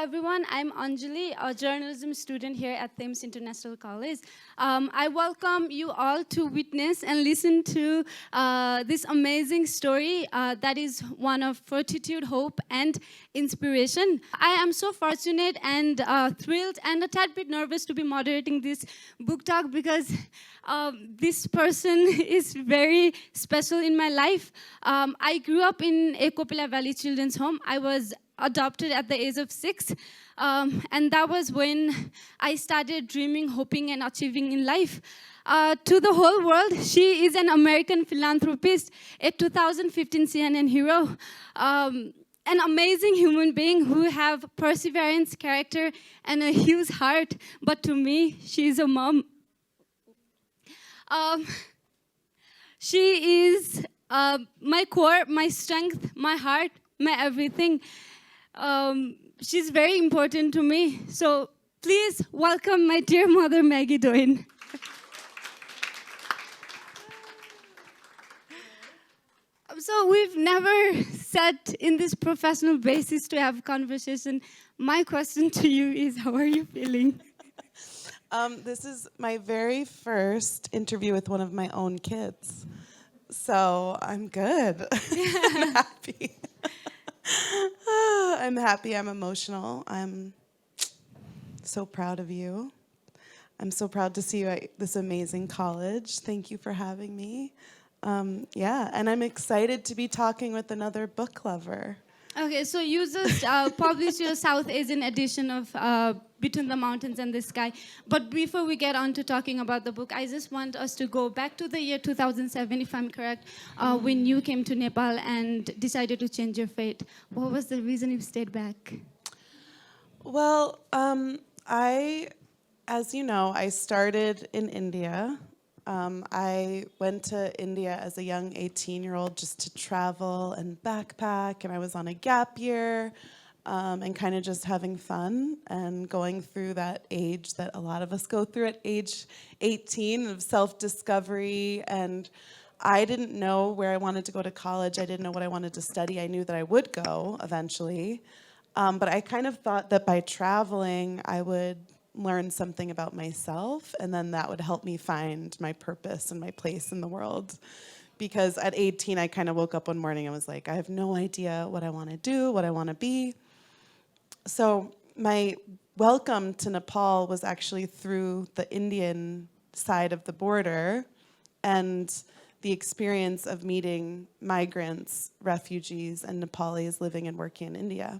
everyone. I'm Anjali, a journalism student here at Thames International College. I welcome you all to witness and listen to this amazing story that is one of fortitude, hope, and inspiration. I am so fortunate and thrilled and a tad bit nervous to be moderating this book talk because this person is very special in my life. I grew up in a Kopila Valley Children's Home. I was adopted at the age of 6, and that was when I started dreaming, hoping, and achieving in life. To the whole world, she is an American philanthropist, a 2015 CNN hero, an amazing human being who have perseverance, character, and a huge heart. But to me, she is a mom. She is my core, my strength, my heart, my everything. She's very important to me. So please welcome my dear mother, Maggie Doyne. So we've never sat in this professional basis to have a conversation. My question to you is, how are you feeling? This is my very first interview with one of my own kids. So I'm good. I'm happy. I'm happy, I'm emotional. I'm so proud of you. I'm so proud to see you at this amazing college. Thank you for having me. And I'm excited to be talking with another book lover. Okay, so you just published your South Asian edition of Between the Mountains and the Sky. But before we get on to talking about the book, I just want us to go back to the year 2007, if I'm correct, when you came to Nepal and decided to change your fate. What was the reason you stayed back? Well, as you know, I started in India. I went to India as a young 18-year-old just to travel and backpack, and I was on a gap year and kind of just having fun and going through that age that a lot of us go through at age 18 of self-discovery. And I didn't know where I wanted to go to college. I didn't know what I wanted to study. I knew that I would go eventually, but I kind of thought that by traveling, I would learn something about myself, and then that would help me find my purpose and my place in the world. Because at 18, I kind of woke up one morning and was like, I have no idea what I want to do, what I want to be. So my welcome to Nepal was actually through the Indian side of the border and the experience of meeting migrants, refugees, and Nepalis living and working in India,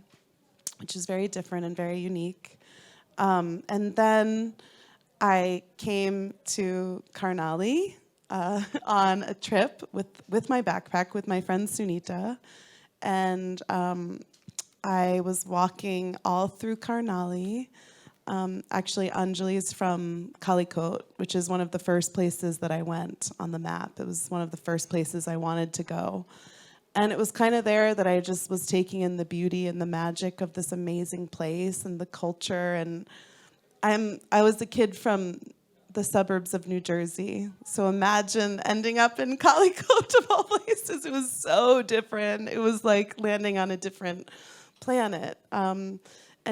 which is very different and very unique. And then I came to Karnali on a trip with my backpack with my friend Sunita. And I was walking all through Karnali. Actually, Anjali is from Kalikot, which is one of the first places that I went on the map. It was one of the first places I wanted to go. And it was kind of there that I just was taking in the beauty and the magic of this amazing place and the culture. And I was a kid from the suburbs of New Jersey. So imagine ending up in Kalikot of all places. It was so different. It was like landing on a different planet. And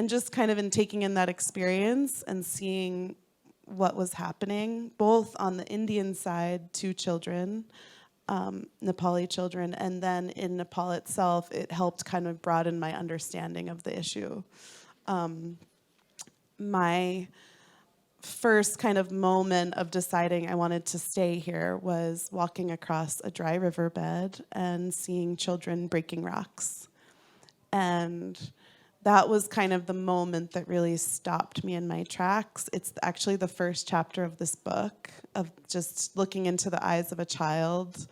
just kind of in taking in that experience and seeing what was happening, both on the Indian side, 2 children, Nepali children, and then in Nepal itself, it helped kind of broaden my understanding of the issue. My first kind of moment of deciding I wanted to stay here was walking across a dry riverbed and seeing children breaking rocks. And that was kind of the moment that really stopped me in my tracks. It's actually the first chapter of this book, of just looking into the eyes of a child,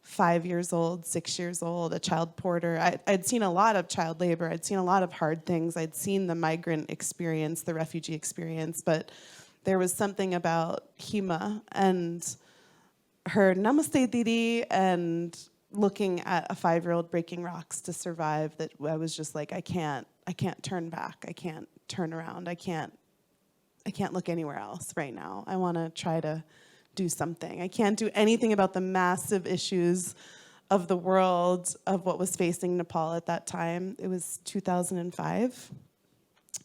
5 years old, 6 years old, a child porter. I'd seen a lot of child labor. I'd seen a lot of hard things. I'd seen the migrant experience, the refugee experience, but there was something about Hima and her Namaste Didi and looking at a 5-year-old breaking rocks to survive that I was just like, I can't turn back. I can't turn around. I can't look anywhere else right now. I want to try to do something. I can't do anything about the massive issues of the world, of what was facing Nepal at that time. It was 2005.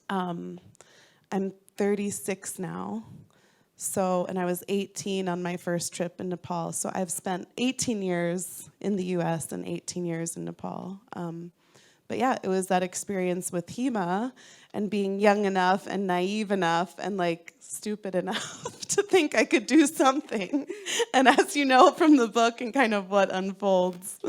I'm 36 now. So, and I was 18 on my first trip in Nepal. So I've spent 18 years in the US and 18 years in Nepal. But yeah, it was that experience with HEMA and being young enough and naive enough and like stupid enough to think I could do something. And as you know from the book and kind of what unfolds,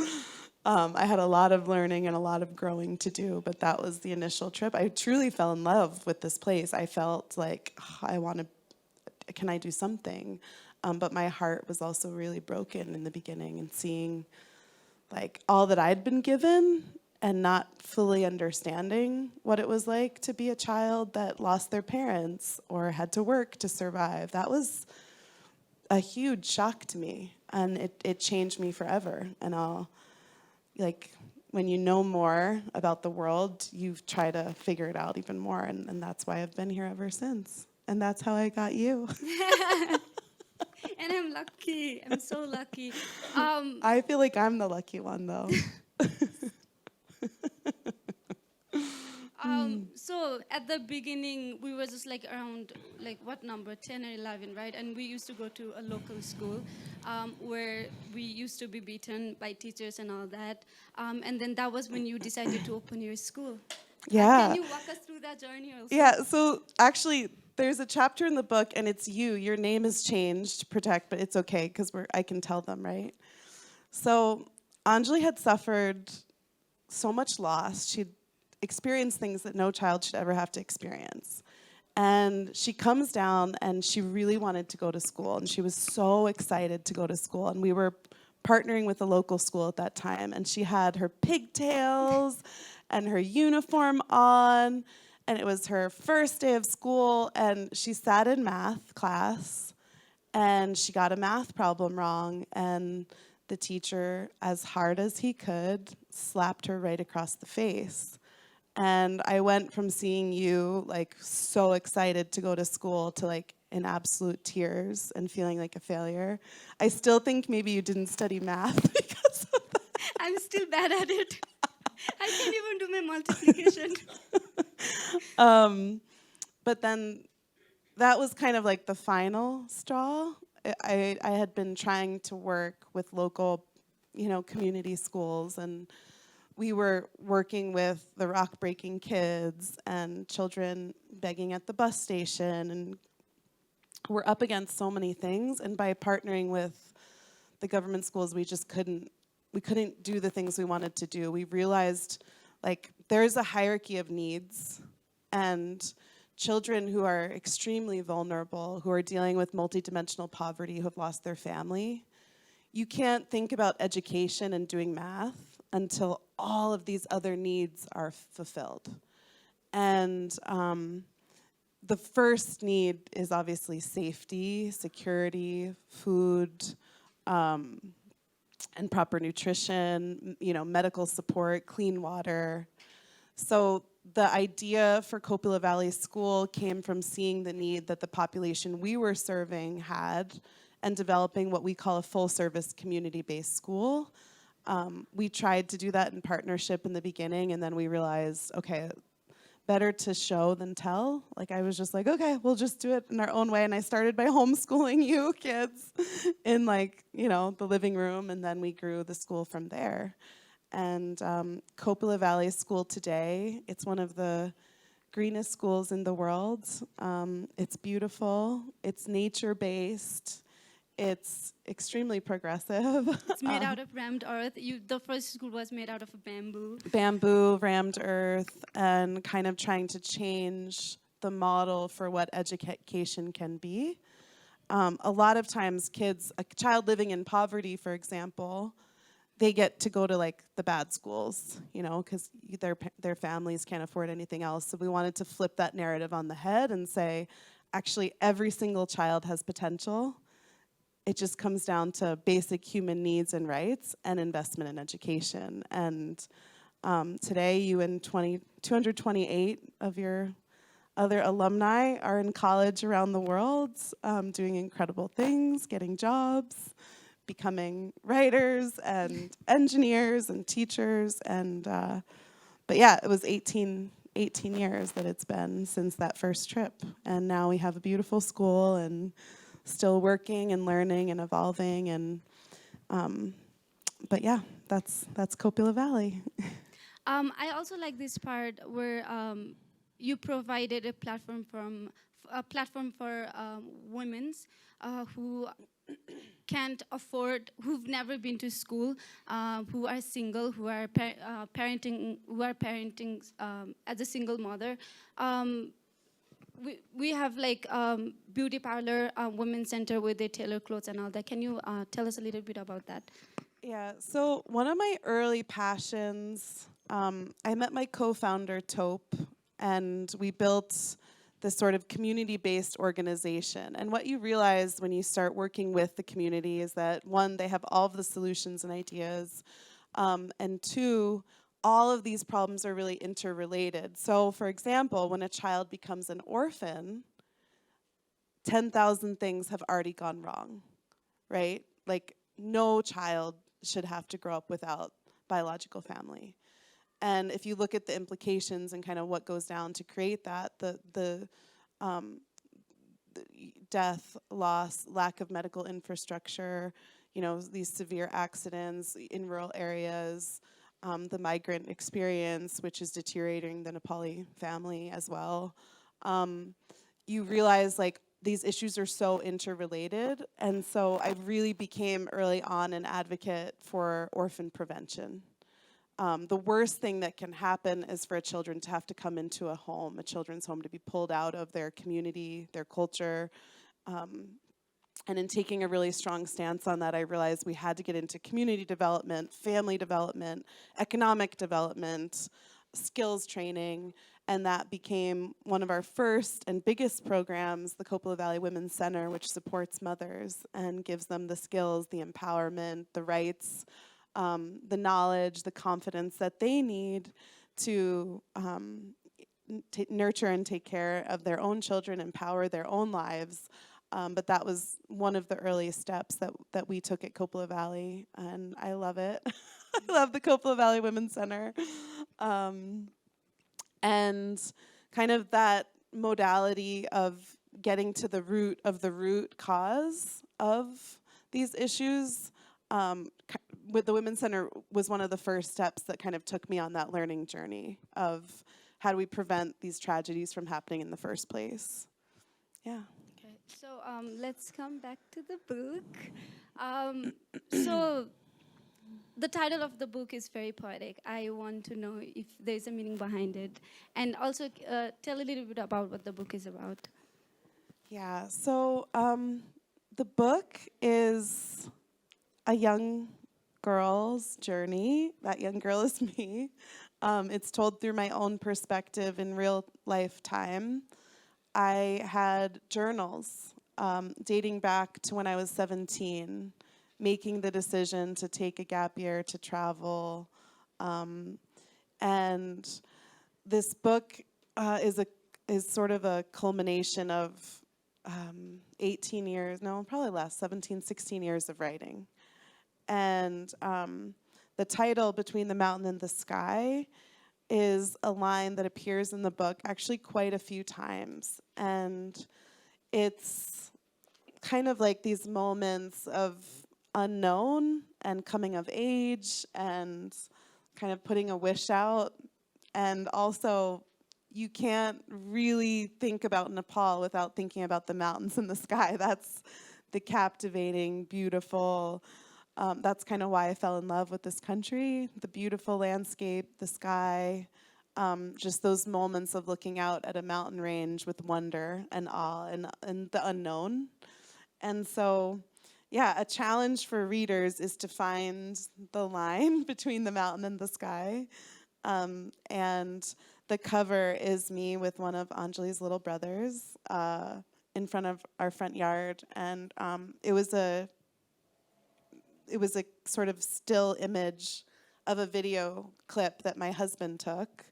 I had a lot of learning and a lot of growing to do, but that was the initial trip. I truly fell in love with this place. I felt like, can I do something? But my heart was also really broken in the beginning, and seeing like all that I'd been given and not fully understanding what it was like to be a child that lost their parents or had to work to survive. That was a huge shock to me, and it changed me forever. And when you know more about the world, you try to figure it out even more, and that's why I've been here ever since. And that's how I got you. And I'm lucky. I'm so lucky. I feel like I'm the lucky one, though. So at the beginning, we were just like around, like what number, 10 or 11, right? And we used to go to a local school where we used to be beaten by teachers and all that. And then that was when you decided to open your school. Yeah. Can you walk us through that journey also? Yeah, so actually, there's a chapter in the book, and it's you. Your name is changed, Protect, but it's okay, because I can tell them, right? So Anjali had suffered so much loss. She'd experienced things that no child should ever have to experience. And she comes down, and she really wanted to go to school, and she was so excited to go to school. And we were partnering with a local school at that time, and she had her pigtails and her uniform on, and it was her first day of school, and she sat in math class, and she got a math problem wrong, and the teacher, as hard as he could, slapped her right across the face. And I went from seeing you like so excited to go to school to like in absolute tears and feeling like a failure. I still think maybe you didn't study math because of that. I'm still bad at it. I can't even do my multiplication. But then that was kind of like the final straw. I had been trying to work with local, community schools, and we were working with the rock-breaking kids and children begging at the bus station, and we're up against so many things. And by partnering with the government schools, we couldn't do the things we wanted to do. We realized like there's a hierarchy of needs, and children who are extremely vulnerable, who are dealing with multidimensional poverty, who have lost their family, you can't think about education and doing math until all of these other needs are fulfilled. And the first need is obviously safety, security, food, and proper nutrition, medical support, clean water. So the idea for Kopila Valley School came from seeing the need that the population we were serving had and developing what we call a full-service community-based school. We tried to do that in partnership in the beginning, and then we realized, okay, better to show than tell. Like I was just like, okay, we'll just do it in our own way. And I started by homeschooling you kids in the living room, and then we grew the school from there. And Kopila Valley School today, it's one of the greenest schools in the world. It's beautiful, it's nature-based, it's extremely progressive. It's made out of rammed earth. The first school was made out of bamboo. Bamboo, rammed earth, and kind of trying to change the model for what education can be. A lot of times a child living in poverty, for example, they get to go to like the bad schools, because their families can't afford anything else. So we wanted to flip that narrative on the head and say, actually, every single child has potential. It just comes down to basic human needs and rights and investment in education. And today, you and 228 of your other alumni are in college around the world, doing incredible things, getting jobs, becoming writers and engineers and teachers. And but yeah, it was 18 18 years that it's been since that first trip. And now we have a beautiful school and still working and learning and evolving. And but yeah, that's Kopila Valley. I also like this part where you provided a platform for women who can't afford, who've never been to school, who are single, who are parenting, as a single mother. We have like beauty parlor, women's center where they tailor clothes and all that. Can you tell us a little bit about that? Yeah, so one of my early passions, I met my co-founder, Taupe, and we built this sort of community-based organization. And what you realize when you start working with the community is that, one, they have all of the solutions and ideas, and two, all of these problems are really interrelated. So, for example, when a child becomes an orphan, 10,000 things have already gone wrong, right? Like, no child should have to grow up without biological family. And if you look at the implications and kind of what goes down to create that, the death, loss, lack of medical infrastructure, you know, these severe accidents in rural areas, the migrant experience, which is deteriorating the Nepali family as well. You realize, like, these issues are so interrelated, and so I really became early on an advocate for orphan prevention. The worst thing that can happen is for children to have to come into a home, a children's home, to be pulled out of their community, their culture. And in taking a really strong stance on that, I realized we had to get into community development, family development, economic development, skills training, and that became one of our first and biggest programs, the Kopila Valley Women's Center, which supports mothers and gives them the skills, the empowerment, the rights, the knowledge, the confidence that they need to nurture and take care of their own children, empower their own lives. But that was one of the earliest steps that we took at Kopila Valley, and I love it. I love the Kopila Valley Women's Center. And kind of that modality of getting to the root cause of these issues with the Women's Center was one of the first steps that kind of took me on that learning journey of how do we prevent these tragedies from happening in the first place. Yeah. Okay, so let's come back to the book. So the title of the book is very poetic. I want to know if there's a meaning behind it. And also tell a little bit about what the book is about. Yeah, so the book is a young girl's journey. That young girl is me. It's told through my own perspective in real life time. I had journals dating back to when I was 17, making the decision to take a gap year to travel. And this book is sort of a culmination of 18 years, no, probably less, 17, 16 years of writing. And the title, Between the Mountain and the Sky, is a line that appears in the book actually quite a few times. And it's kind of like these moments of unknown and coming of age and kind of putting a wish out. And also, you can't really think about Nepal without thinking about the mountains and the sky. That's the captivating, beautiful, that's kind of why I fell in love with this country, the beautiful landscape, the sky, just those moments of looking out at a mountain range with wonder and awe and the unknown. And so, yeah, a challenge for readers is to find the line between the mountain and the sky. And the cover is me with one of Anjali's little brothers in front of our front yard. And it was a sort of still image of a video clip that my husband took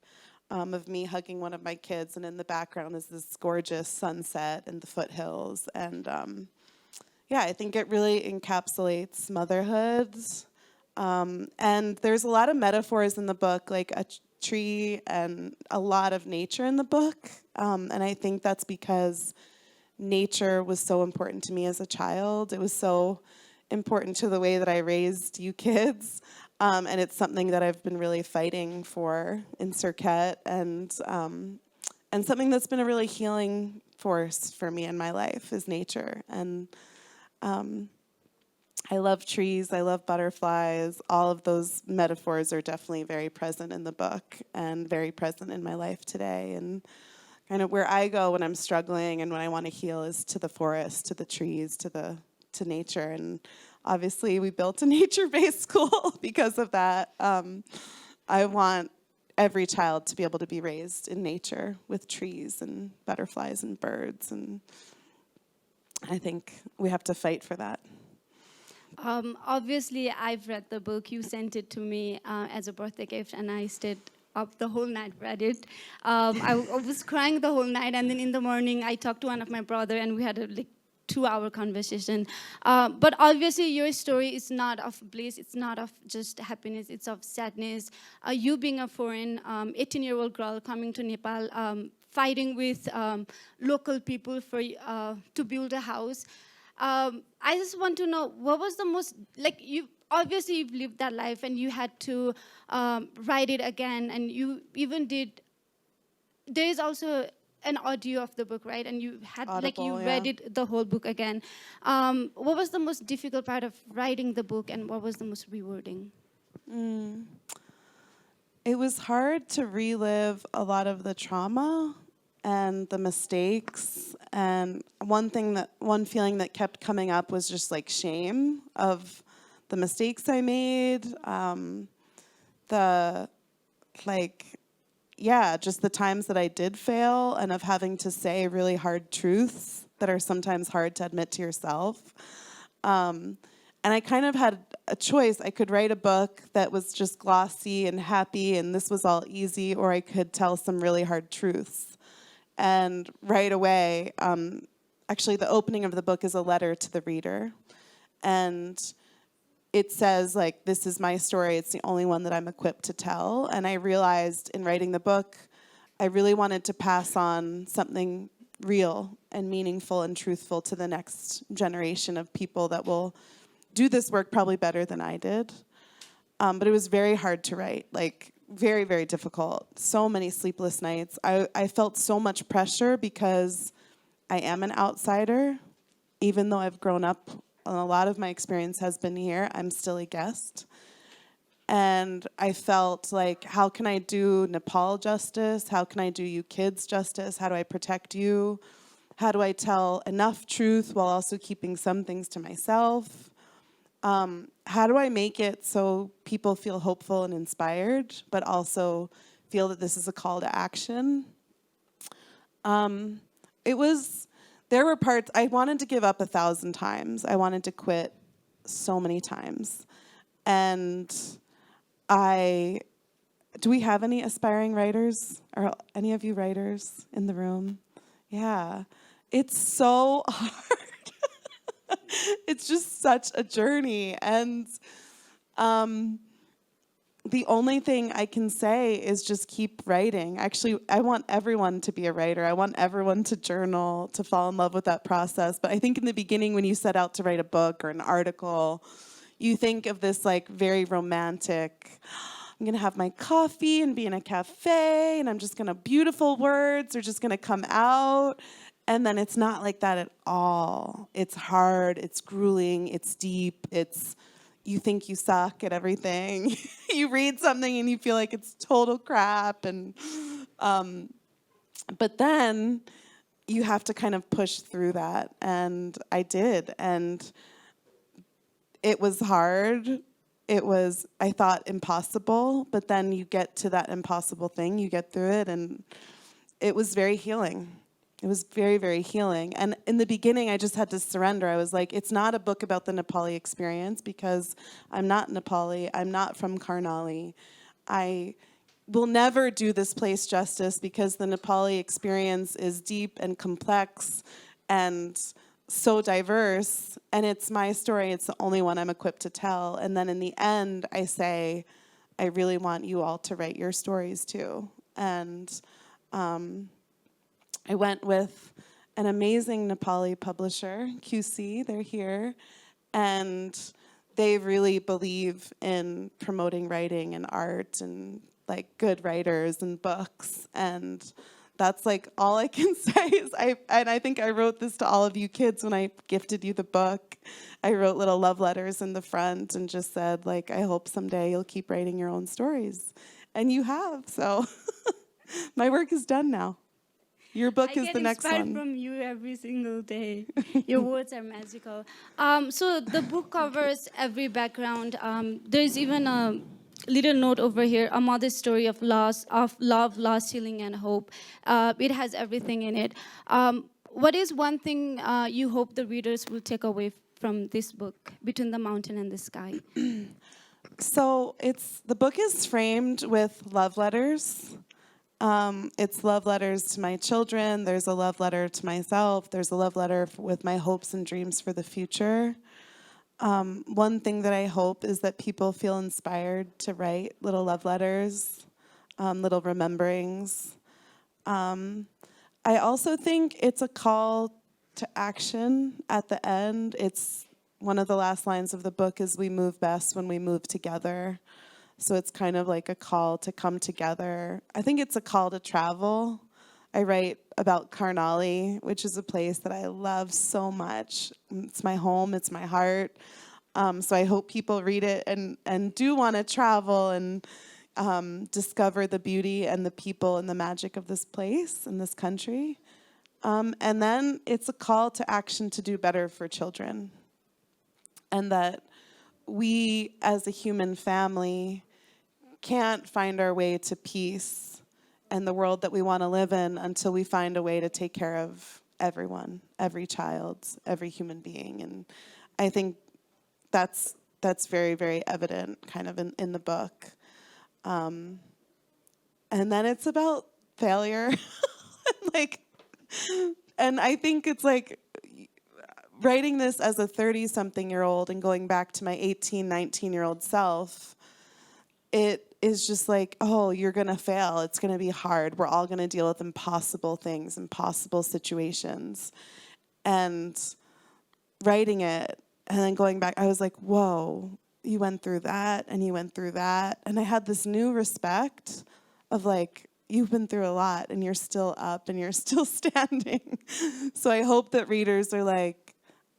of me hugging one of my kids, and in the background is this gorgeous sunset and the foothills. And yeah, I think it really encapsulates motherhood. And there's a lot of metaphors in the book, like tree and a lot of nature in the book. And I think that's because nature was so important to me as a child. It was so important to the way that I raised you kids. And it's something that I've been really fighting for in Circuit, and something that's been a really healing force for me in my life is nature. And I love trees, I love butterflies. All of those metaphors are definitely very present in the book and very present in my life today. And kind of where I go when I'm struggling and when I want to heal is to the forest, to the trees, to nature. And obviously we built a nature-based school because of that. I want every child to be able to be raised in nature with trees and butterflies and birds. And I think we have to fight for that. Obviously, I've read the book. You sent it to me as a birthday gift, and I stayed up the whole night, read it. I was crying the whole night, and then in the morning, I talked to one of my brother, and we had a 2-hour conversation. But obviously, your story is not of bliss. It's not of just happiness. It's of sadness. You being a foreign 18-year-old girl coming to Nepal, fighting with local people for to build a house. I just want to know, what was the most, you obviously you've lived that life and you had to write it again, and you even did, there is also an audio of the book, right? And you had, Audible, read it, the whole book again. What was the most difficult part of writing the book, and what was the most rewarding? It was hard to relive a lot of the trauma and the mistakes, and one feeling that kept coming up was just shame of the mistakes I made, just the times that I did fail, and of having to say really hard truths that are sometimes hard to admit to yourself. And I kind of had a choice. I could write a book that was just glossy and happy, and this was all easy, or I could tell some really hard truths. And right away, actually the opening of the book is a letter to the reader. And it says, this is my story. It's the only one that I'm equipped to tell. And I realized in writing the book, I really wanted to pass on something real and meaningful and truthful to the next generation of people that will do this work probably better than I did. But it was very hard to write, very, very difficult. So many sleepless nights. I felt so much pressure because I am an outsider. Even though I've grown up, and a lot of my experience has been here, I'm still a guest. And I felt how can I do Nepal justice? How can I do you kids justice? How do I protect you? How do I tell enough truth while also keeping some things to myself? How do I make it so people feel hopeful and inspired, but also feel that this is a call to action? There were parts, I wanted to give up 1,000 times. I wanted to quit so many times. And do we have any aspiring writers? Are any of you writers in the room? Yeah. It's so hard. It's just such a journey. And the only thing I can say is just keep writing. Actually, I want everyone to be a writer. I want everyone to journal, to fall in love with that process. But I think in the beginning, when you set out to write a book or an article, you think of this very romantic, I'm going to have my coffee and be in a cafe, and I'm just going to, beautiful words are just going to come out. And then it's not like that at all. It's hard, it's grueling, it's deep, you think you suck at everything. You read something and you feel like it's total crap. And but then you have to kind of push through that. And I did. And it was hard. It was, I thought, impossible. But then you get to that impossible thing. You get through it. And it was very healing. It was very, very healing. And in the beginning, I just had to surrender. I was like, it's not a book about the Nepali experience because I'm not Nepali. I'm not from Karnali. I will never do this place justice because the Nepali experience is deep and complex and so diverse. And it's my story. It's the only one I'm equipped to tell. And then in the end, I say, I really want you all to write your stories too. And I went with an amazing Nepali publisher, QC, they're here, and they really believe in promoting writing and art and like good writers and books, and that's like all I can say is I think I wrote this to all of you kids when I gifted you the book. I wrote little love letters in the front and just said, like, I hope someday you'll keep writing your own stories. And you have, so my work is done now. Your book is the next one. I get inspired from you every single day. Your words are magical. So the book covers every background. There's even a little note over here, a mother's story of loss, of love, loss, healing, and hope. It has everything in it. What is one thing you hope the readers will take away from this book, Between the Mountain and the Sky? So the book is framed with love letters. It's love letters to my children. There's a love letter to myself. There's a love letter with my hopes and dreams for the future. One thing that I hope is that people feel inspired to write little love letters, little rememberings. I also think it's a call to action at the end. It's one of the last lines of the book is, we move best when we move together. So it's kind of like a call to come together. I think it's a call to travel. I write about Karnali, which is a place that I love so much. It's my home, it's my heart. So I hope people read it and do want to travel and discover the beauty and the people and the magic of this place and this country. And then it's a call to action to do better for children. And that we, as a human family, can't find our way to peace and the world that we want to live in until we find a way to take care of everyone, every child, every human being. And I think that's very, very evident kind of in the book. And then it's about failure. And I think it's like, writing this as a 30-something-year-old and going back to my 18, 19-year-old self, it is just like, oh, you're going to fail. It's going to be hard. We're all going to deal with impossible things, impossible situations. And writing it and then going back, I was like, whoa, you went through that and you went through that. And I had this new respect of like, you've been through a lot and you're still up and you're still standing. So I hope that readers are like,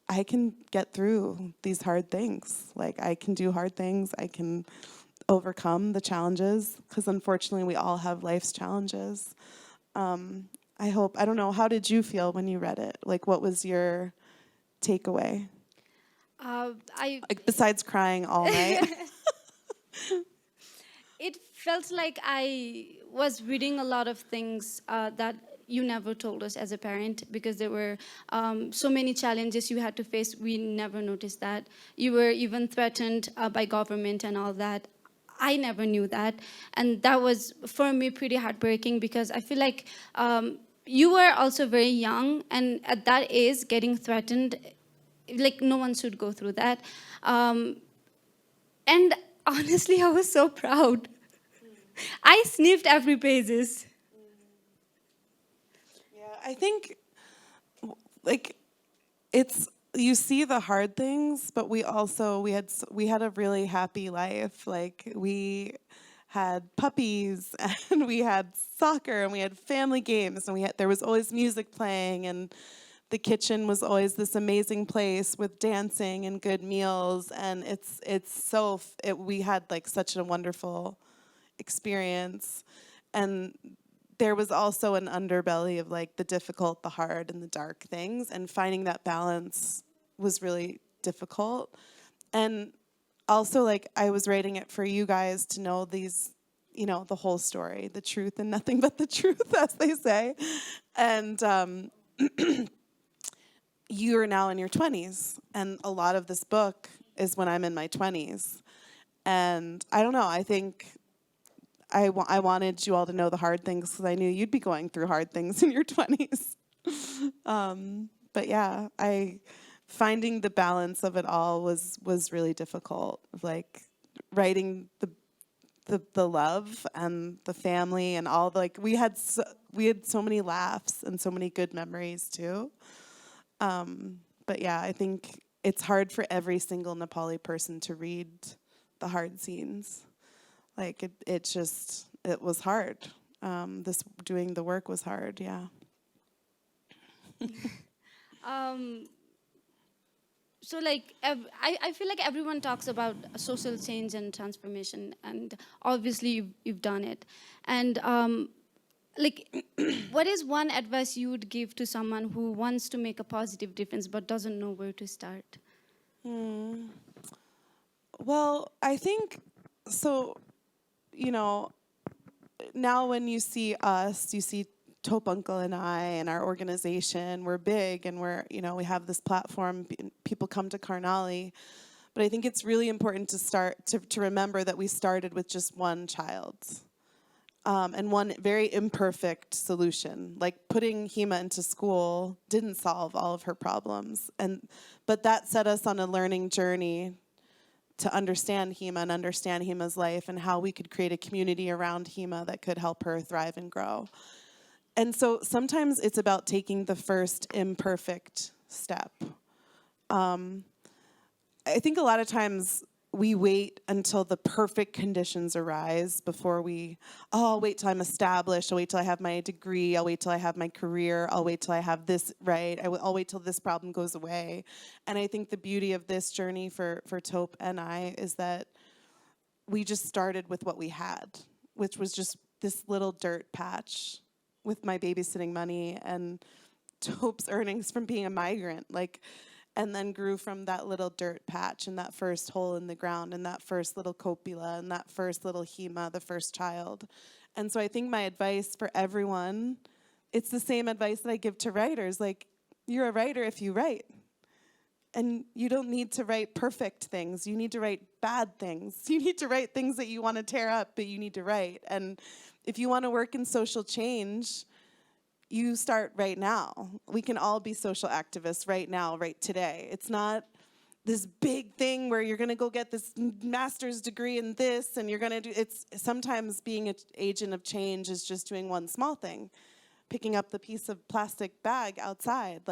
I can get through these hard things. Like, I can do hard things. I can overcome the challenges, because unfortunately we all have life's challenges. I don't know, how did you feel when you read it? Like, what was your takeaway? Like, besides crying all night? It felt like I was reading a lot of things that you never told us as a parent, because there were so many challenges you had to face. We never noticed that. You were even threatened by government and all that. I never knew that. And that was, for me, pretty heartbreaking, because I feel like you were also very young, and at that age, getting threatened, like, no one should go through that. And honestly, I was so proud. I sniffed every pages. I think, like, you see the hard things, but we had a really happy life. Like, we had puppies and we had soccer and we had family games and there was always music playing, and the kitchen was always this amazing place with dancing and good meals, and we had like such a wonderful experience. And there was also an underbelly of like the difficult, the hard, and the dark things, and finding that balance was really difficult. And also, like, I was writing it for you guys to know these, the whole story, the truth and nothing but the truth, as they say. And you are now in your 20s, and a lot of this book is when I'm in my 20s. And I don't know, I think I wanted you all to know the hard things, because I knew you'd be going through hard things in your 20s. But yeah, finding the balance of it all was really difficult. Like, writing the love and the family and all the, like, we had so many laughs and so many good memories too. But yeah, I think it's hard for every single Nepali person to read the hard scenes. Like it was hard. Doing the work was hard, yeah. So like I feel like everyone talks about social change and transformation, and obviously you've done it. And like what is one advice you would give to someone who wants to make a positive difference but doesn't know where to start? Well, I think so, now when you see us, you see Tope Uncle and I and our organization, we're big and we have this platform, people come to Karnali. But I think it's really important to remember that we started with just one child. And one very imperfect solution. Like putting Hema into school didn't solve all of her problems. But that set us on a learning journey to understand Hema and understand Hema's life and how we could create a community around Hema that could help her thrive and grow. And so sometimes it's about taking the first imperfect step. I think a lot of times we wait until the perfect conditions arise before I'll wait till I'm established, I'll wait till I have my degree, I'll wait till I have my career, I'll wait till I have this right, I'll wait till this problem goes away. And I think the beauty of this journey for Tope and I is that we just started with what we had, which was just this little dirt patch with my babysitting money and Tope's earnings from being a migrant, and then grew from that little dirt patch and that first hole in the ground and that first little Kopila and that first little Hema, the first child. And so I think my advice for everyone, it's the same advice that I give to writers. Like, you're a writer if you write. And you don't need to write perfect things. You need to write bad things. You need to write things that you want to tear up, but you need to write. And if you want to work in social change, you start right now. We can all be social activists right now, right today. It's not this big thing where you're going to go get this master's degree in this and you're going to do, it's sometimes being an agent of change is just doing one small thing, picking up the piece of plastic bag outside.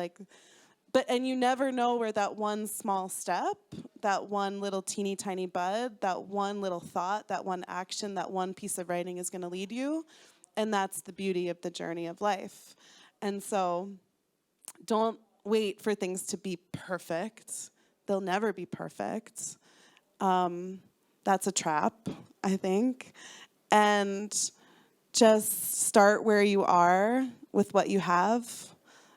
And you never know where that one small step, that one little teeny tiny bud, that one little thought, that one action, that one piece of writing is going to lead you. And that's the beauty of the journey of life. And so don't wait for things to be perfect. They'll never be perfect. That's a trap, I think. And just start where you are with what you have.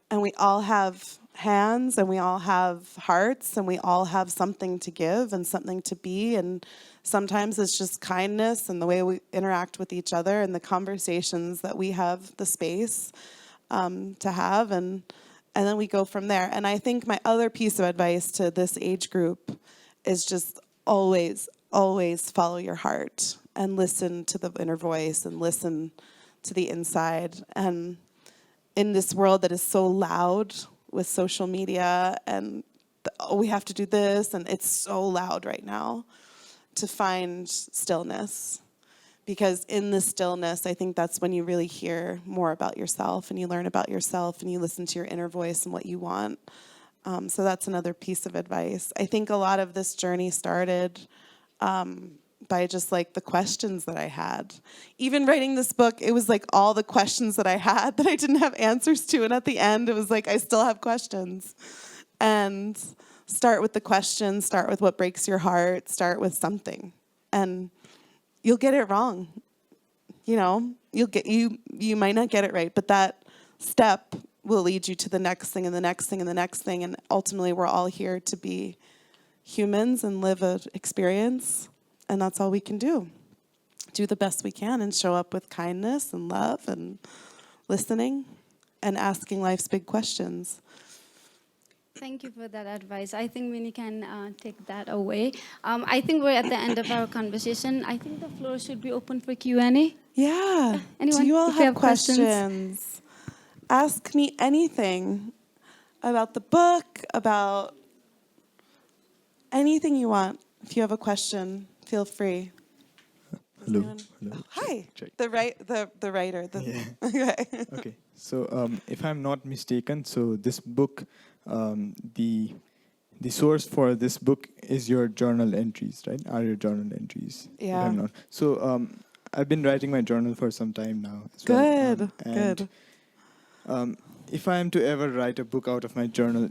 And we all have hands and we all have hearts and we all have something to give and something to be. And sometimes it's just kindness and the way we interact with each other and the conversations that we have the space to have. And then we go from there. And I think my other piece of advice to this age group is just always, always follow your heart and listen to the inner voice and listen to the inside. And in this world that is so loud with social media and we have to do this and it's so loud right now, to find stillness. Because in the stillness, I think that's when you really hear more about yourself and you learn about yourself and you listen to your inner voice and what you want. So that's another piece of advice. I think a lot of this journey started by just the questions that I had. Even writing this book, it was all the questions that I had that I didn't have answers to. And at the end, it was I still have questions. And start with the questions, start with what breaks your heart, start with something. And you'll get it wrong. You might not get it right, but that step will lead you to the next thing and the next thing and the next thing. And ultimately, we're all here to be humans and live an experience. And that's all we can do. Do the best we can and show up with kindness and love and listening and asking life's big questions. Thank you for that advice. I think Winnie can take that away. I think we're at the end of our conversation. I think the floor should be open for Q&A. Yeah. Anyone? Do you all If you have questions? Ask me anything about the book, about anything you want. If you have a question, feel free. Hello. anyone- Hello. Oh, Check, hi. check. The writer. Yeah. Okay. Okay. So, if I'm not mistaken, so this book, the source for this book is your journal entries, right? Are your journal entries? If Yeah. I'm not. So, I've been writing my journal for some time now as well. Good. And Good. if I am to ever write a book out of my journal,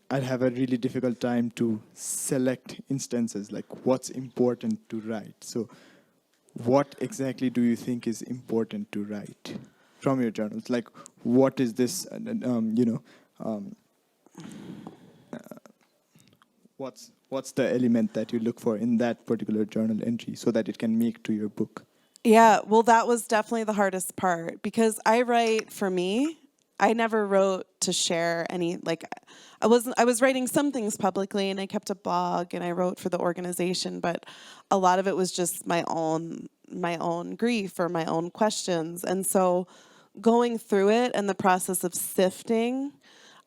I'd have a really difficult time to select instances, like what's important to write. So, what exactly do you think is important to write from your journals? Like, what is this, what's the element that you look for in that particular journal entry so that it can make to your book? Yeah, well, that was definitely the hardest part because I write for me. I never wrote to share any, like, I was writing some things publicly and I kept a blog and I wrote for the organization, but a lot of it was just my own grief or my own questions. And so going through it and the process of sifting,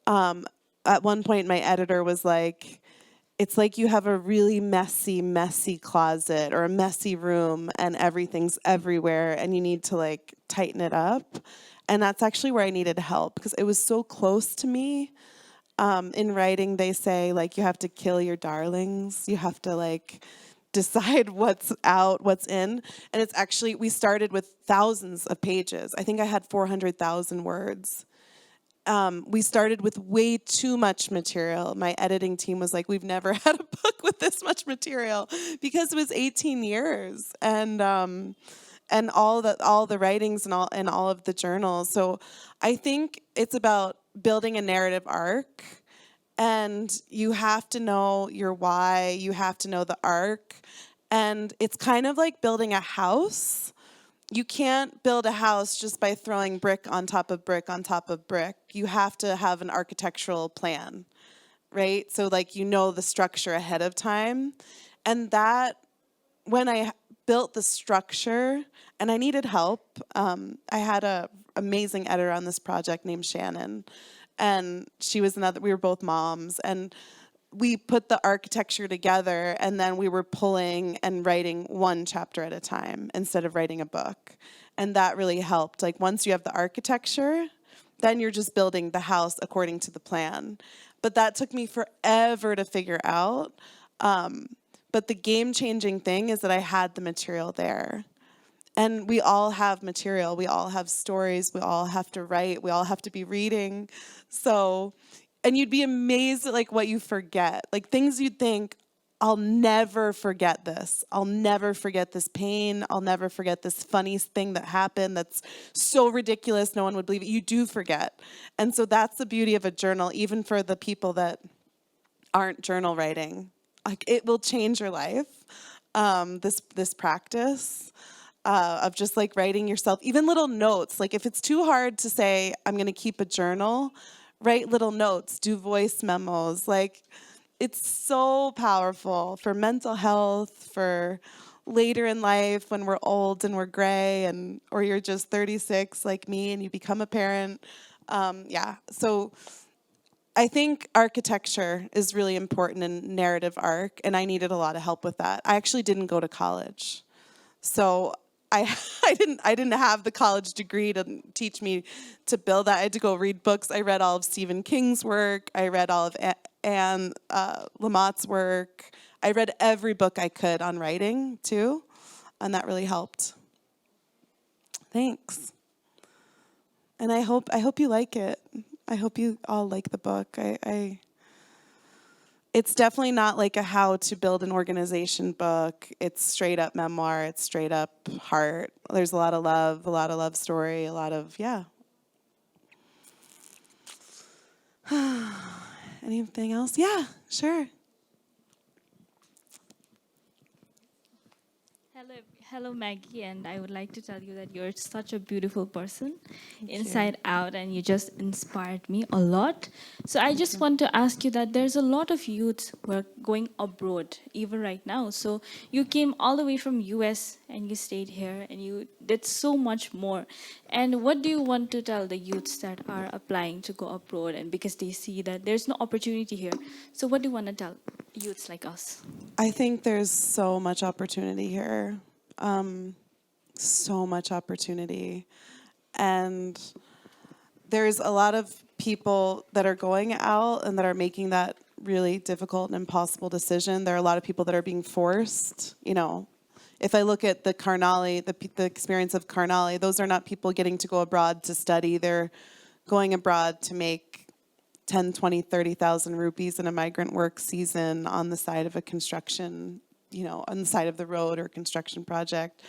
at one point my editor was like, it's like you have a really messy closet or a messy room and everything's everywhere and you need to like tighten it up. And that's actually where I needed help because it was so close to me. In writing, they say like you have to kill your darlings. You have to like decide what's out, what's in. And it's actually, we started with thousands of pages. I think I had 400,000 words. We started with way too much material. My editing team was like, we've never had a book with this much material because it was 18 years and all the writings and all of the journals. So I think it's about building a narrative arc, and you have to know your why, you have to know the arc, and it's kind of like building a house. You can't build a house just by throwing brick on top of brick on top of brick. You have to have an architectural plan, right? So like you know the structure ahead of time. And that, when I built the structure, and I needed help, I had a amazing editor on this project named Shannon. And she was we were both moms. And we put the architecture together and then we were pulling and writing one chapter at a time instead of writing a book. And that really helped. Like once you have the architecture, then you're just building the house according to the plan. But that took me forever to figure out. But the game-changing thing is that I had the material there. And we all have material. We all have stories. We all have to write. We all have to be reading. So, and you'd be amazed at like what you forget. Like things you'd think, I'll never forget this. I'll never forget this pain. I'll never forget this funny thing that happened that's so ridiculous no one would believe it. You do forget. And so that's the beauty of a journal, even for the people that aren't journal writing. Like it will change your life, this practice. Of just like writing yourself, even little notes. Like if it's too hard to say, I'm going to keep a journal, write little notes, do voice memos. Like it's so powerful for mental health, for later in life when we're old and we're gray or you're just 36 like me and you become a parent. So I think architecture is really important in narrative arc, and I needed a lot of help with that. I actually didn't go to college. So I didn't have the college degree to teach me to build that. I had to go read books. I read all of Stephen King's work. I read all of Anne Lamott's work. I read every book I could on writing too, and that really helped. Thanks. And I hope you like it. I hope you all like the book. It's definitely not like a how to build an organization book. It's straight up memoir. It's straight up heart. There's a lot of love story, a lot of, yeah. Anything else? Yeah, sure. Hello, Maggie, and I would like to tell you that you're such a beautiful person, Thank inside out, and you just inspired me a lot. So I just want to ask you that there's a lot of youths who are going abroad, even right now. So you came all the way from US and you stayed here and you did so much more. And what do you want to tell the youths that are applying to go abroad and because they see that there's no opportunity here? So what do you want to tell youths like us? I think there's so much opportunity here. so much opportunity. And there's a lot of people that are going out and that are making that really difficult and impossible decision. There are a lot of people that are being forced, you know. If I look at the Karnali, the experience of Karnali, those are not people getting to go abroad to study. They're going abroad to make 10, 20, 30,000 rupees in a migrant work season on the side of a construction, you know, on the side of the road or construction project.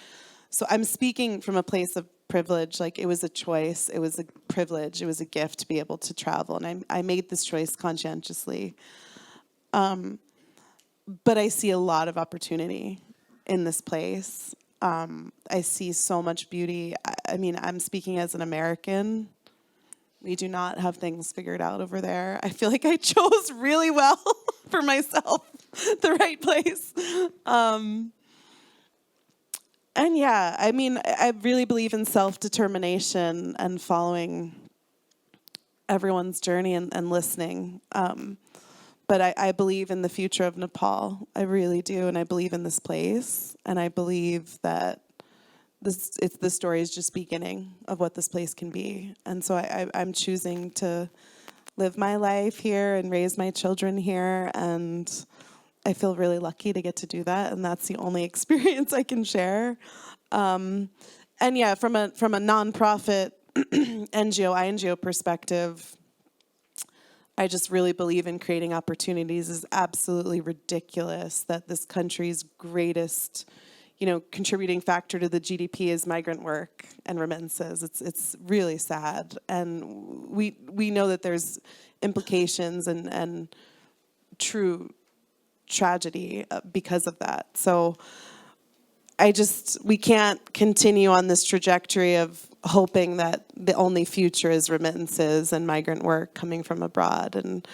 So I'm speaking from a place of privilege. Like, it was a choice, it was a privilege, it was a gift to be able to travel. And I made this choice conscientiously. But I see a lot of opportunity in this place. I see so much beauty. I mean, I'm speaking as an American. We do not have things figured out over there. I feel like I chose really well for myself, the right place. And yeah, I mean, I really believe in self-determination and following everyone's journey and listening. But I believe in the future of Nepal. I really do, and I believe in this place. And I believe that the story is just beginning of what this place can be. And so I'm choosing to live my life here and raise my children here. And I feel really lucky to get to do that. And that's the only experience I can share. And yeah, from a nonprofit NGO, INGO perspective, I just really believe in creating opportunities. Is absolutely ridiculous that this country's greatest, you know, contributing factor to the GDP is migrant work and remittances. It's really sad, and we know that there's implications and true tragedy because of that. So we can't continue on this trajectory of hoping that the only future is remittances and migrant work coming from abroad, and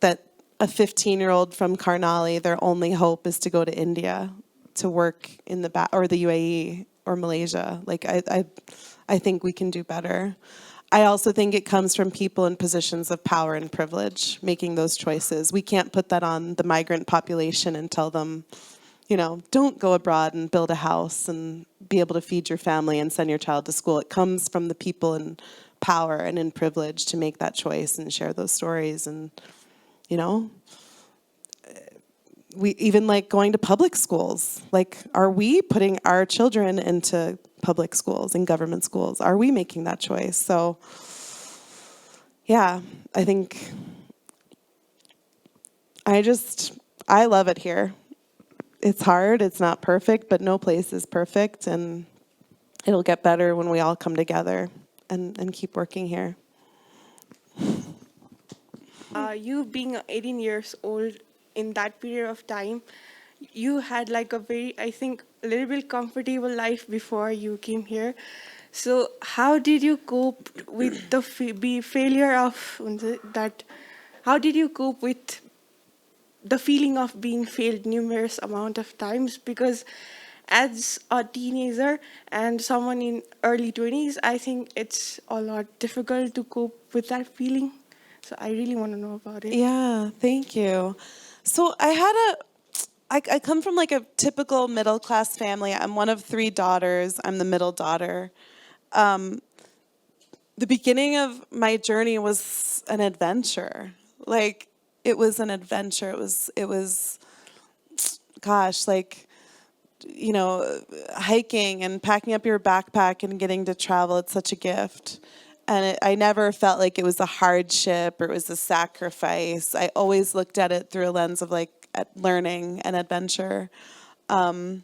that a 15-year-old from Karnali, their only hope is to go to India to work in or the UAE or Malaysia. Like, I think we can do better. I also think it comes from people in positions of power and privilege making those choices. We can't put that on the migrant population and tell them, you know, don't go abroad and build a house and be able to feed your family and send your child to school. It comes from the people in power and in privilege to make that choice and share those stories. And, you know, we even like going to public schools. Like, are we putting our children into public schools and government schools? Are we making that choice? So, yeah, I think I love it here. It's hard, it's not perfect, but no place is perfect, and it'll get better when we all come together and keep working here. You being 18 years old in that period of time, you had like a very, I think, a little bit comfortable life before you came here. So how did you cope with the failure of that? How did you cope with the feeling of being failed numerous amount of times? Because as a teenager and someone in early 20s, I think it's a lot difficult to cope with that feeling. So I really want to know about it. Yeah, thank you. So I come from like a typical middle-class family. I'm one of 3 daughters. I'm the middle daughter. The beginning of my journey was an adventure. Like, it was an adventure. It was, gosh, like, you know, hiking and packing up your backpack and getting to travel. It's such a gift. And I never felt like it was a hardship or it was a sacrifice. I always looked at it through a lens of like at learning and adventure. And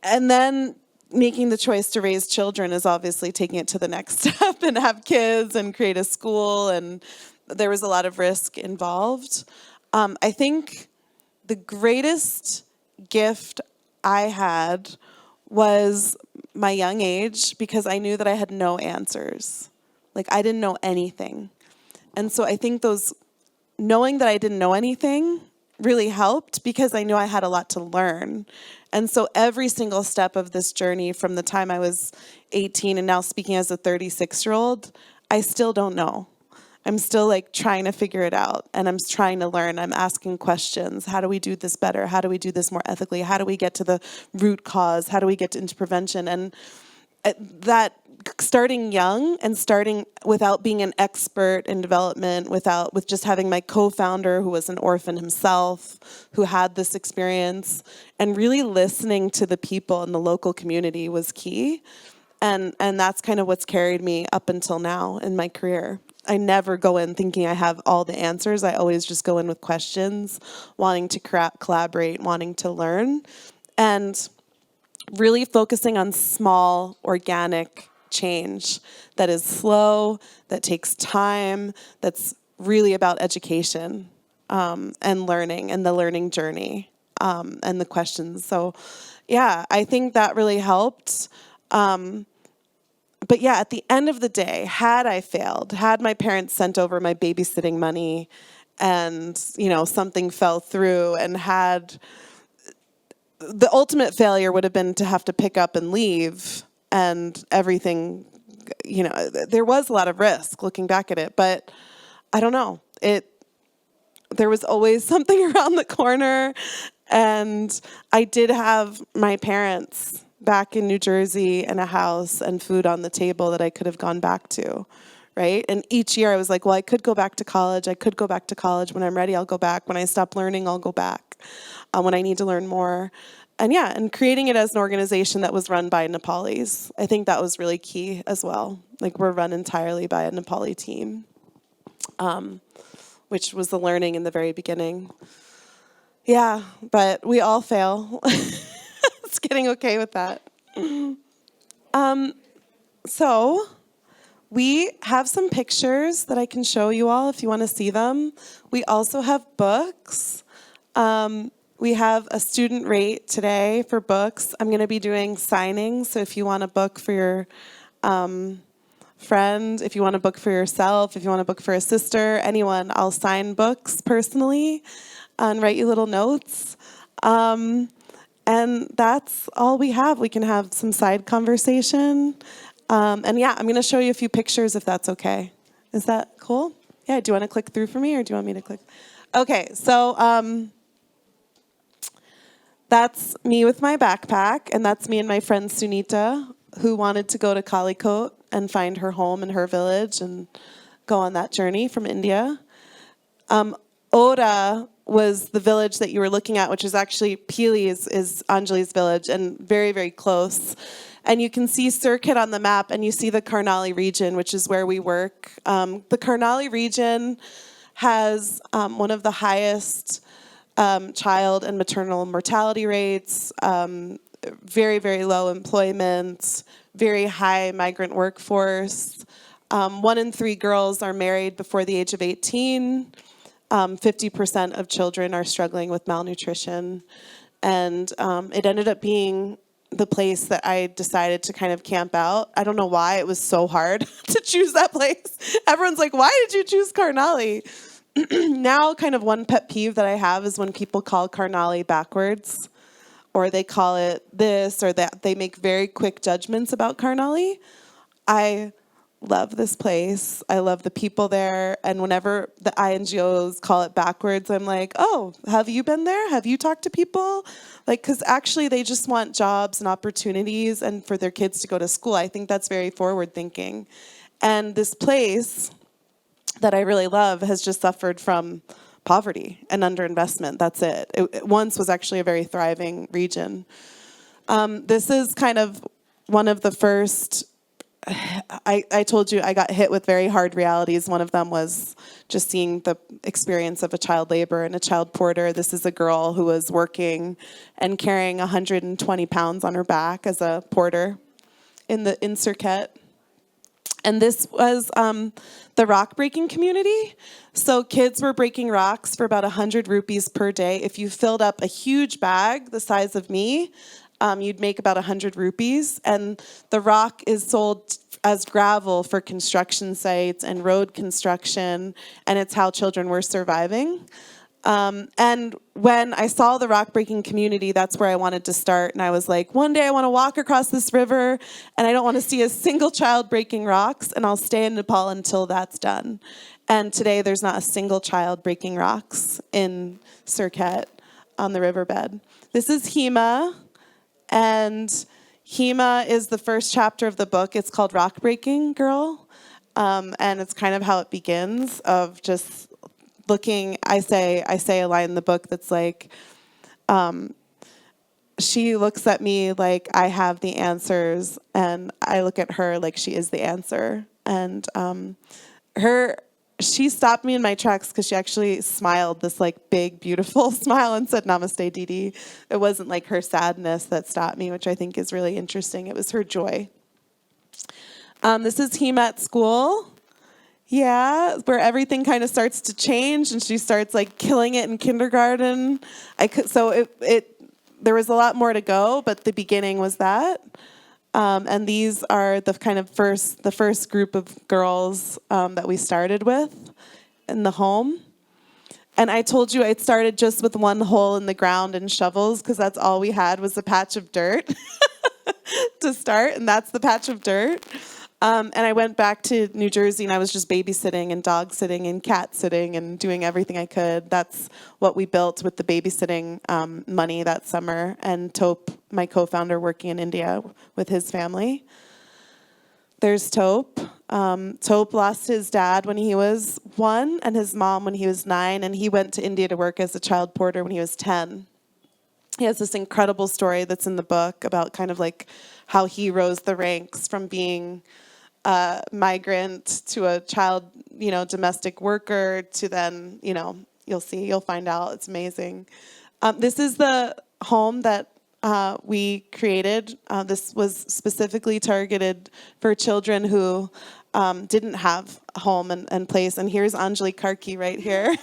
then making the choice to raise children is obviously taking it to the next step and have kids and create a school, and there was a lot of risk involved. I think the greatest gift I had was my young age, because I knew that I had no answers. Like, I didn't know anything. And so I think knowing that I didn't know anything really helped, because I knew I had a lot to learn. And so every single step of this journey, from the time I was 18 and now speaking as a 36-year-old, I still don't know. I'm still like trying to figure it out, and I'm trying to learn. I'm asking questions. How do we do this better? How do we do this more ethically? How do we get to the root cause? How do we get into prevention? And that starting young and starting without being an expert in development, with just having my co-founder who was an orphan himself, who had this experience, and really listening to the people in the local community was key. And that's kind of what's carried me up until now in my career. I never go in thinking I have all the answers. I always just go in with questions, wanting to collaborate, wanting to learn, and really focusing on small, organic change that is slow, that takes time, that's really about education and learning and the learning journey and the questions. So, yeah, I think that really helped. But yeah, at the end of the day, had I failed, had my parents sent over my babysitting money and, something fell through, and had the ultimate failure would have been to have to pick up and leave, and everything, there was a lot of risk looking back at it, but I don't know. There was always something around the corner, and I did have my parents back in New Jersey and a house and food on the table that I could have gone back to, right? And each year I was like, well, I could go back to college. I could go back to college. When I'm ready, I'll go back. When I stop learning, I'll go back. When I need to learn more. And creating it as an organization that was run by Nepalis. I think that was really key as well. Like, we're run entirely by a Nepali team, which was the learning in the very beginning. Yeah, but we all fail. It's getting okay with that. So we have some pictures that I can show you all if you want to see them. We also have books. We have a student rate today for books. I'm going to be doing signings, so if you want a book for your friend, if you want a book for yourself, if you want a book for a sister, anyone, I'll sign books personally and write you little notes. And that's all we have. We can have some side conversation. And yeah, I'm going to show you a few pictures if that's okay. Is that cool? Yeah, do you want to click through for me, or do you want me to click? Okay, so that's me with my backpack, and that's me and my friend Sunita, who wanted to go to Kalikot and find her home in her village and go on that journey from India. Ora was the village that you were looking at, which is actually Pili is Anjali's village, and very, very close. And you can see Circuit on the map, and you see the Karnali region, which is where we work. The Karnali region has one of the highest child and maternal mortality rates, very, very low employment, very high migrant workforce. 1 in 3 girls are married before the age of 18. 50% of children are struggling with malnutrition. And it ended up being the place that I decided to kind of camp out. I don't know why it was so hard to choose that place. Everyone's like, why did you choose Karnali? Now, kind of one pet peeve that I have is when people call Karnali backwards, or they call it this or that. They make very quick judgments about Karnali. I love this place. I love the people there. And whenever the INGOs call it backwards, I'm like, oh, have you been there? Have you talked to people? Like, because actually they just want jobs and opportunities and for their kids to go to school. I think that's very forward thinking. And this place that I really love has just suffered from poverty and underinvestment. That's it. It once was actually a very thriving region. This is kind of one of the first, I told you I got hit with very hard realities. One of them was just seeing the experience of a child laborer and a child porter. This is a girl who was working and carrying 120 pounds on her back as a porter in Circuit. And this was the rock breaking community. So kids were breaking rocks for about 100 rupees per day. If you filled up a huge bag the size of me, you'd make about 100 rupees. And the rock is sold as gravel for construction sites and road construction. And it's how children were surviving. And when I saw the rock breaking community, that's where I wanted to start. And I was like, one day I want to walk across this river and I don't want to see a single child breaking rocks, and I'll stay in Nepal until that's done. And today there's not a single child breaking rocks in Surkhet on the riverbed. This is Hema, and Hema is the first chapter of the book. It's called Rock Breaking Girl, and it's kind of how it begins, of just looking. I say a line in the book that's like, she looks at me like I have the answers, and I look at her like she is the answer. And she stopped me in my tracks because she actually smiled this like big, beautiful smile and said, "Namaste, Didi." It wasn't like her sadness that stopped me, which I think is really interesting. It was her joy. This is Hema at school. Yeah, where everything kind of starts to change, and she starts like killing it in kindergarten. There was a lot more to go, but the beginning was that. And these are the kind of the first group of girls that we started with in the home. And I told you it started just with one hole in the ground and shovels, because that's all we had was a patch of dirt to start, and that's the patch of dirt. And I went back to New Jersey, and I was just babysitting and dog sitting and cat sitting and doing everything I could. That's what we built with the babysitting money that summer. And Tope, my co-founder, working in India with his family. There's Tope. Tope lost his dad when he was 1 and his mom when he was 9. And he went to India to work as a child porter when he was 10. He has this incredible story that's in the book about kind of like how he rose the ranks from being a migrant to a child, domestic worker, to then, you'll find out. It's amazing. This is the home that we created. This was specifically targeted for children who didn't have a home and place. And here's Anjali Karki right here,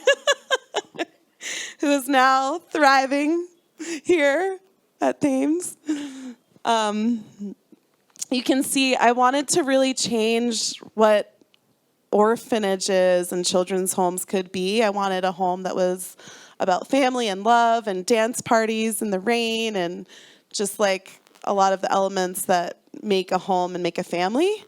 who is now thriving here at Thames. You can see I wanted to really change what orphanages and children's homes could be. I wanted a home that was about family and love and dance parties in the rain and just like a lot of the elements that make a home and make a family.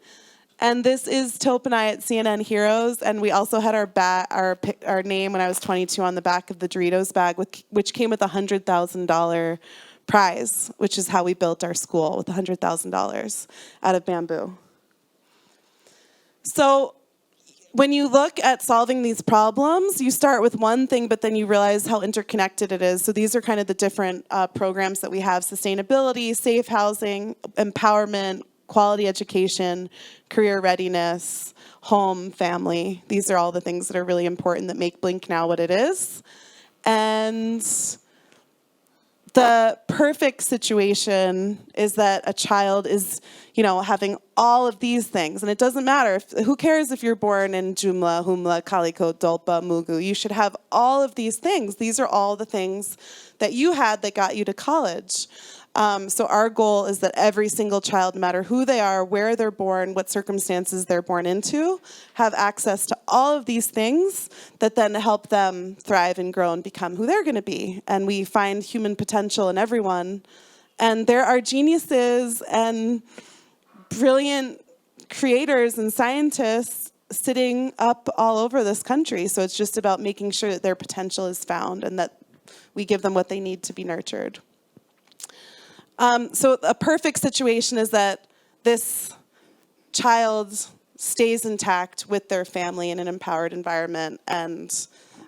And this is Tope and I at CNN Heroes, and we also had our name when I was 22 on the back of the Doritos bag, which came with a $100,000 prize, which is how we built our school, with $100,000 out of bamboo. So when you look at solving these problems, you start with one thing, but then you realize how interconnected it is. So these are kind of the different programs that we have: sustainability, safe housing, empowerment, quality education, career readiness, home, family. These are all the things that are really important that make BlinkNow what it is. And the perfect situation is that a child is, having all of these things. And it doesn't matter. Who cares if you're born in Jumla, Humla, Kalikot, Dolpa, Mugu? You should have all of these things. These are all the things that you had that got you to college. So our goal is that every single child, no matter who they are, where they're born, what circumstances they're born into, have access to all of these things that then help them thrive and grow and become who they're going to be. And we find human potential in everyone. And there are geniuses and brilliant creators and scientists sitting up all over this country. So it's just about making sure that their potential is found and that we give them what they need to be nurtured. So a perfect situation is that this child stays intact with their family in an empowered environment. And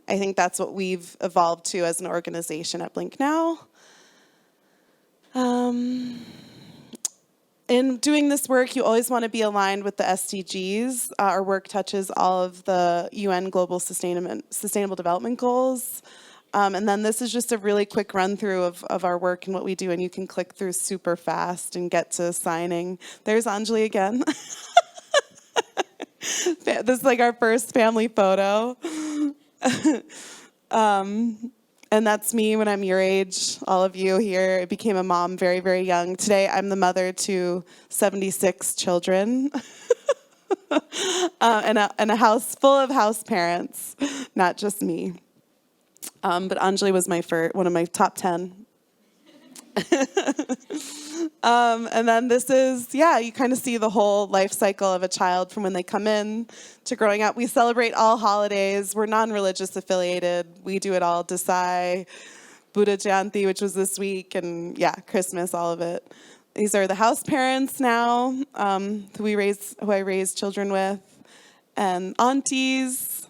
I think that's what we've evolved to as an organization at BlinkNow. In doing this work, you always want to be aligned with the SDGs. Our work touches all of the UN Global Sustainable Development Goals. And then this is just a really quick run through of our work and what we do, and you can click through super fast and get to signing. There's Anjali again. This is like our first family photo. And that's me when I'm your age, all of you here. I became a mom very, very young. Today I'm the mother to 76 children. And a house full of house parents, not just me. But Anjali was one of my top 10. And then this is, you kind of see the whole life cycle of a child from when they come in to growing up. We celebrate all holidays. We're non-religious affiliated. We do it all. Desai, Buddha Jayanti, which was this week, and Christmas, all of it. These are the house parents now, who I raise children with, and aunties.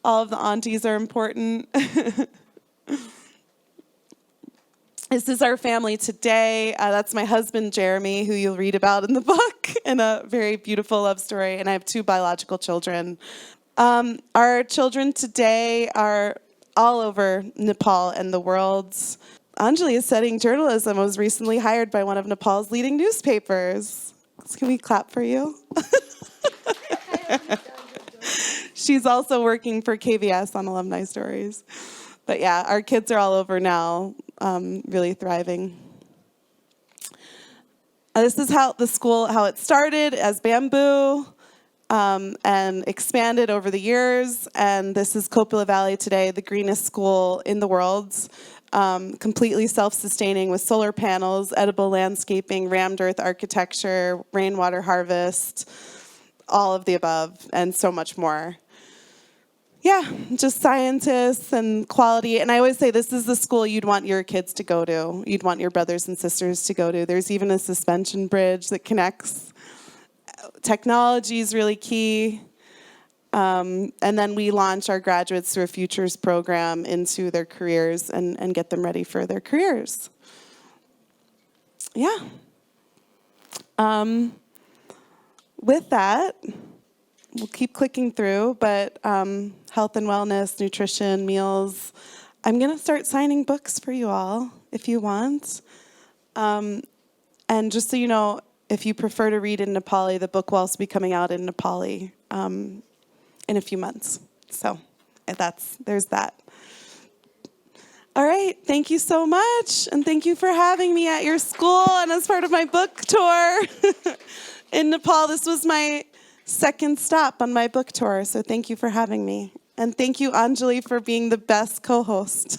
All of the aunties are important. This is our family today. That's my husband, Jeremy, who you'll read about in the book, in a very beautiful love story. And I have 2 biological children. Our children today are all over Nepal and the world. Anjali is studying journalism. I was recently hired by one of Nepal's leading newspapers. Can we clap for you? She's also working for KVS on Alumni Stories. But our kids are all over now, really thriving. This is how it started as Bamboo and expanded over the years. And this is Kopila Valley today, the greenest school in the world, completely self-sustaining with solar panels, edible landscaping, rammed earth architecture, rainwater harvest, all of the above, and so much more. Just scientists and quality. And I always say this is the school you'd want your kids to go to. You'd want your brothers and sisters to go to. There's even a suspension bridge that connects. Technology is really key. And then we launch our graduates through a futures program into their careers and get them ready for their careers. With that, we'll keep clicking through, but health and wellness, nutrition, meals. I'm going to start signing books for you all, if you want. And just so you know, if you prefer to read in Nepali, the book will also be coming out in Nepali in a few months. So there's that. All right, thank you so much. And thank you for having me at your school and as part of my book tour in Nepal. This was my second stop on my book tour, so thank you for having me. And thank you, Anjali, for being the best co-host.